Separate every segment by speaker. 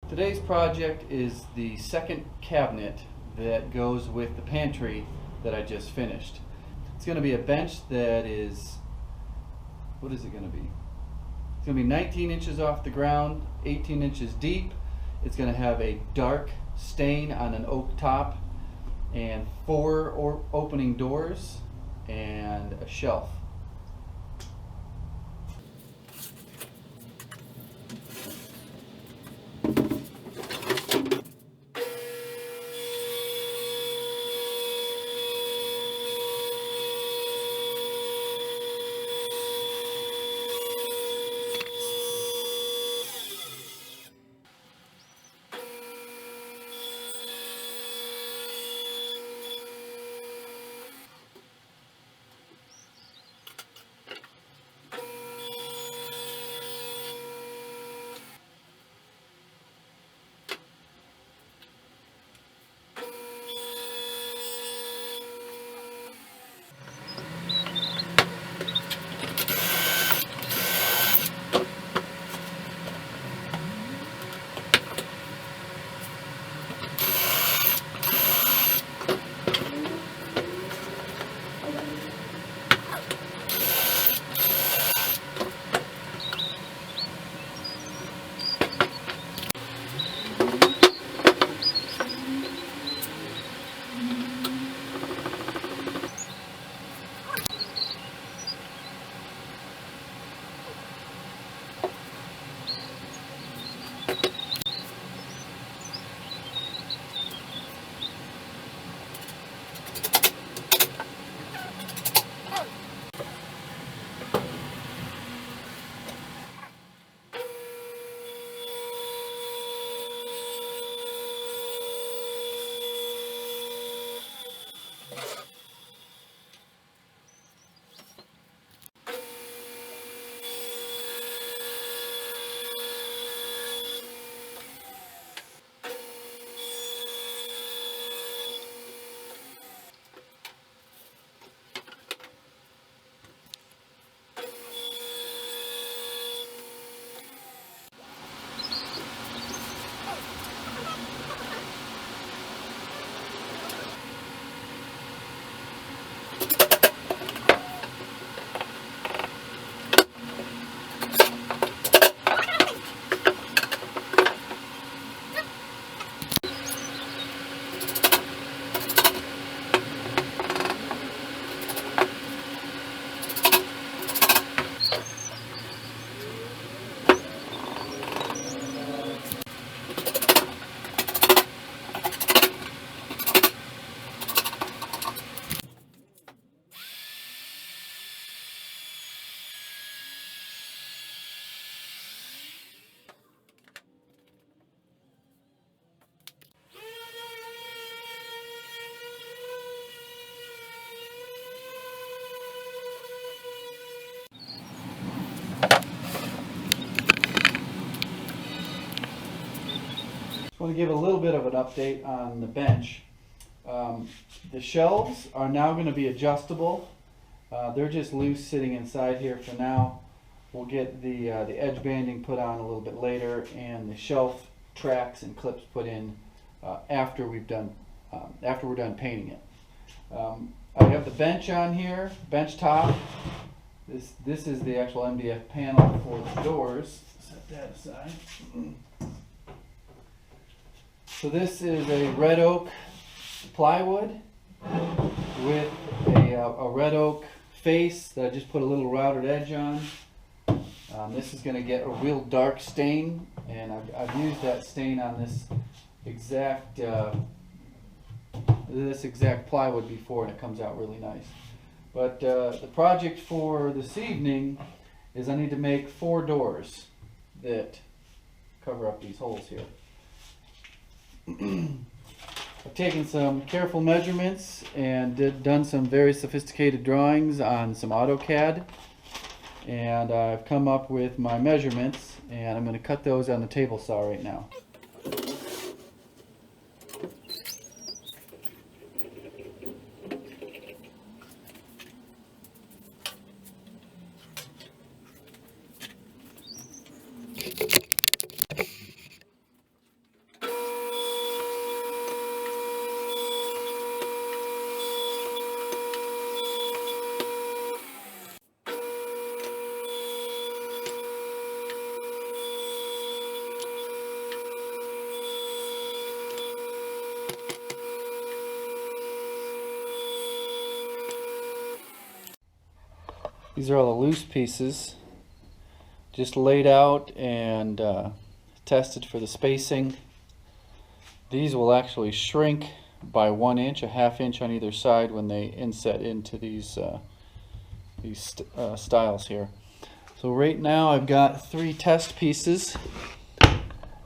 Speaker 1: Today's project is the second cabinet that goes with the pantry that I just finished. It's going to be a bench that is, what is it going to be? It's going to be 19 inches off the ground, 18 inches deep. It's going to have a dark stain on an oak top and 4 opening doors and a shelf. I want to give a little bit of an update on the bench. The shelves are now going to be adjustable. They're just loose sitting inside here for now. We'll get the edge banding put on a little bit later, and the shelf tracks and clips put in after we're done painting it. I have the bench on here, bench top. This is the actual MDF panel for the doors. Set that aside. So this is a red oak plywood with a red oak face that I just put a little routed edge on. This is going to get a real dark stain, and I've used that stain on this exact plywood before, and it comes out really nice. But the project for this evening is I need to make 4 doors that cover up these holes here. I've taken some careful measurements and done some very sophisticated drawings on some AutoCAD, and I've come up with my measurements, and I'm going to cut those on the table saw right now. These are all the loose pieces, just laid out and tested for the spacing. These will actually shrink by 1 inch, a ½ inch on either side when they inset into these styles here. So right now I've got 3 test pieces,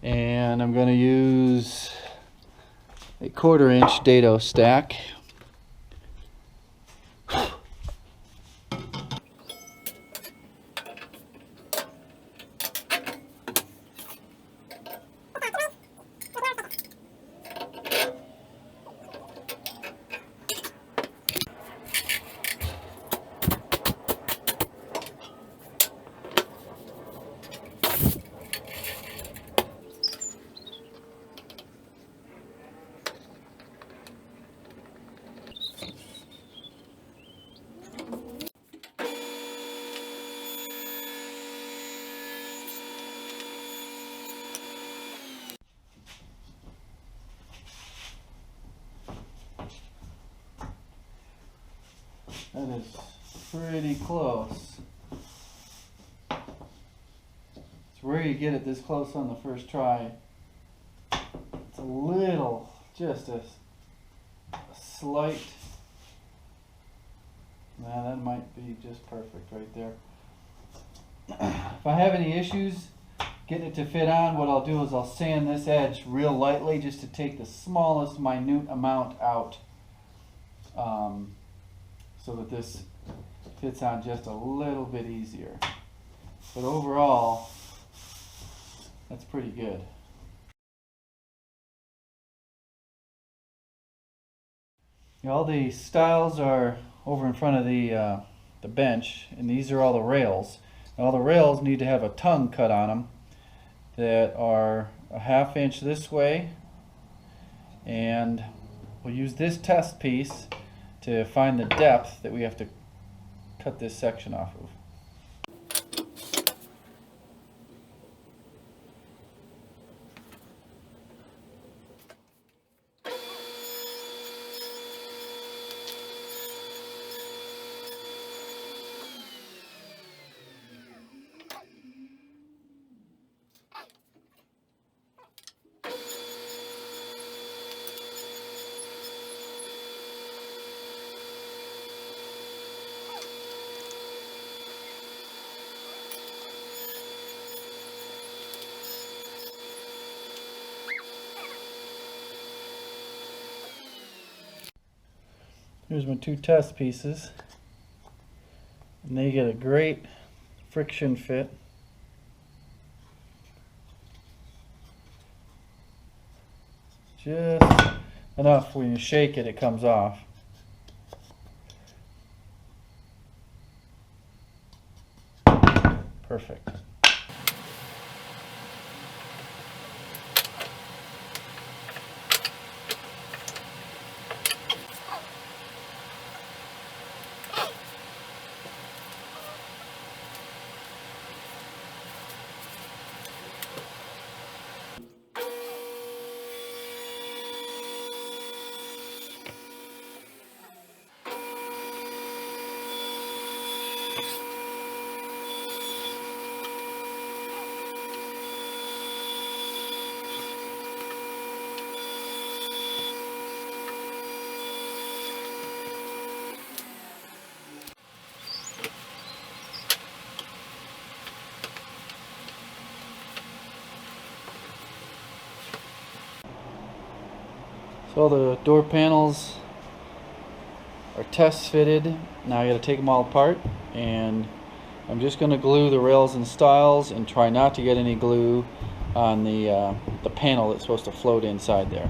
Speaker 1: and I'm going to use a 1/4 inch dado stack. That is pretty close. It's rare you get it this close on the first try. It's a little, just a slight, that might be just perfect right there. If I have any issues getting it to fit on, what I'll do is I'll sand this edge real lightly just to take the smallest minute amount out, so that this fits on just a little bit easier. But overall, that's pretty good. All the styles are over in front of the bench, and these are all the rails. All the rails need to have a tongue cut on them that are a ½ inch this way, and we'll use this test piece to find the depth that we have to cut this section off of. Here's my 2 test pieces, and they get a great friction fit. Just enough when you shake it, it comes off. Perfect. So the door panels are test fitted. Now I got to take them all apart, and I'm just going to glue the rails and stiles and try not to get any glue on the panel that's supposed to float inside there.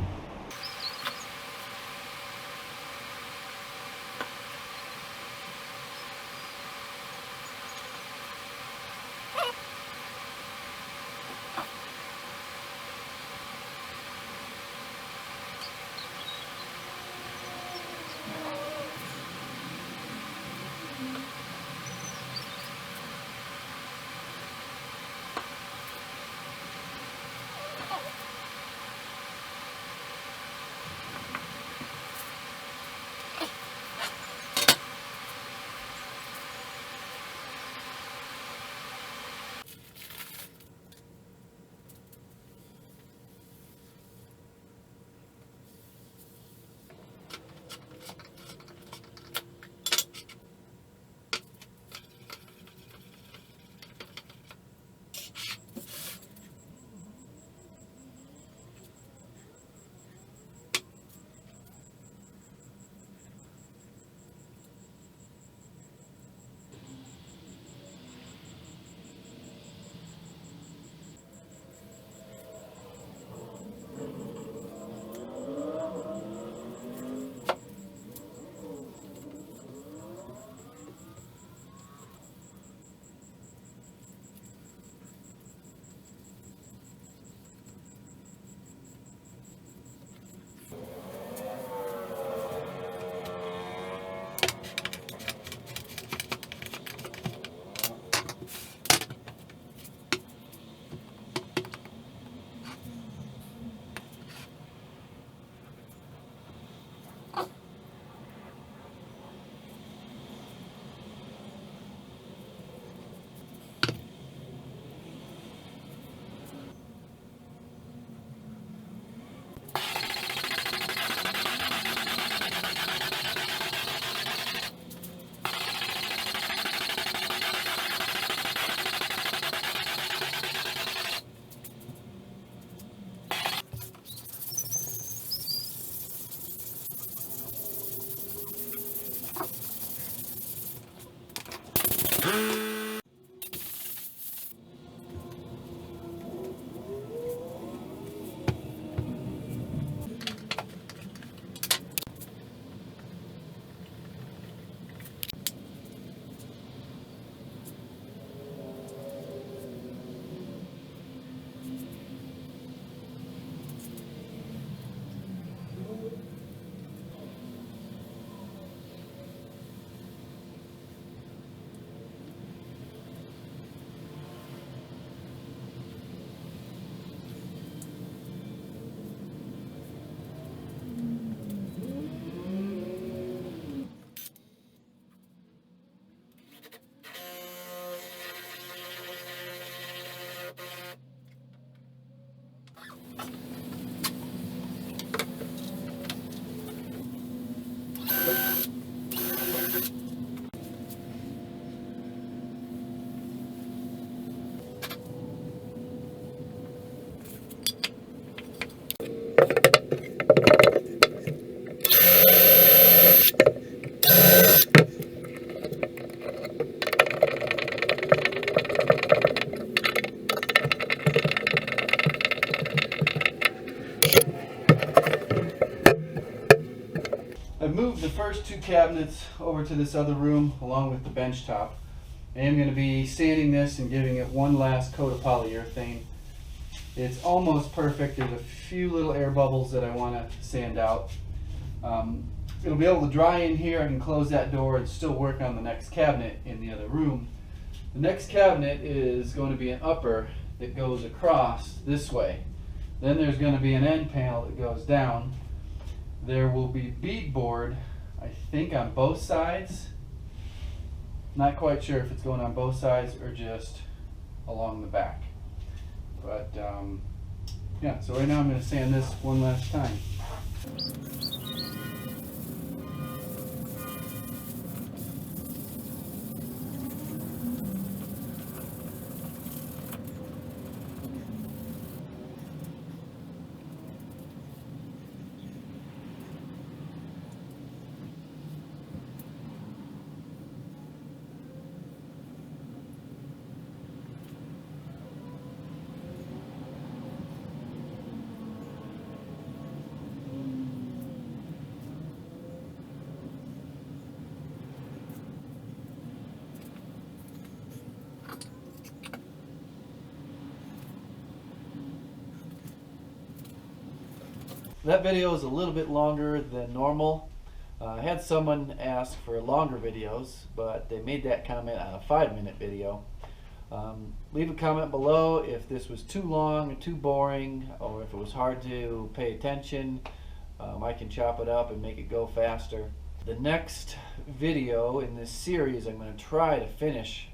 Speaker 1: moved the first two cabinets over to this other room along with the bench top. I am going to be sanding this and giving it one last coat of polyurethane. It's almost perfect. There's a few little air bubbles that I want to sand out. It'll be able to dry in here. I can close that door and still work on the next cabinet in the other room. The next cabinet is going to be an upper that goes across this way. Then there's going to be an end panel that goes down. There will be beadboard, I think, on both sides. Not quite sure if it's going on both sides or just along the back. But yeah, so right now I'm going to sand this one last time. That video is a little bit longer than normal. I had someone ask for longer videos, but they made that comment on a 5-minute video. Leave a comment below if this was too long or too boring, or if it was hard to pay attention. I can chop it up and make it go faster. The next video in this series, I'm going to try to finish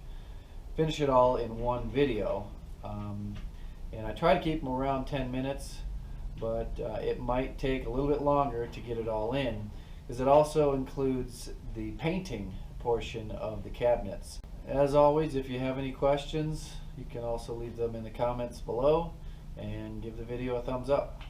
Speaker 1: it all in one video. And I try to keep them around 10 minutes. But it might take a little bit longer to get it all in, because it also includes the painting portion of the cabinets. As always, if you have any questions, you can also leave them in the comments below and give the video a thumbs up.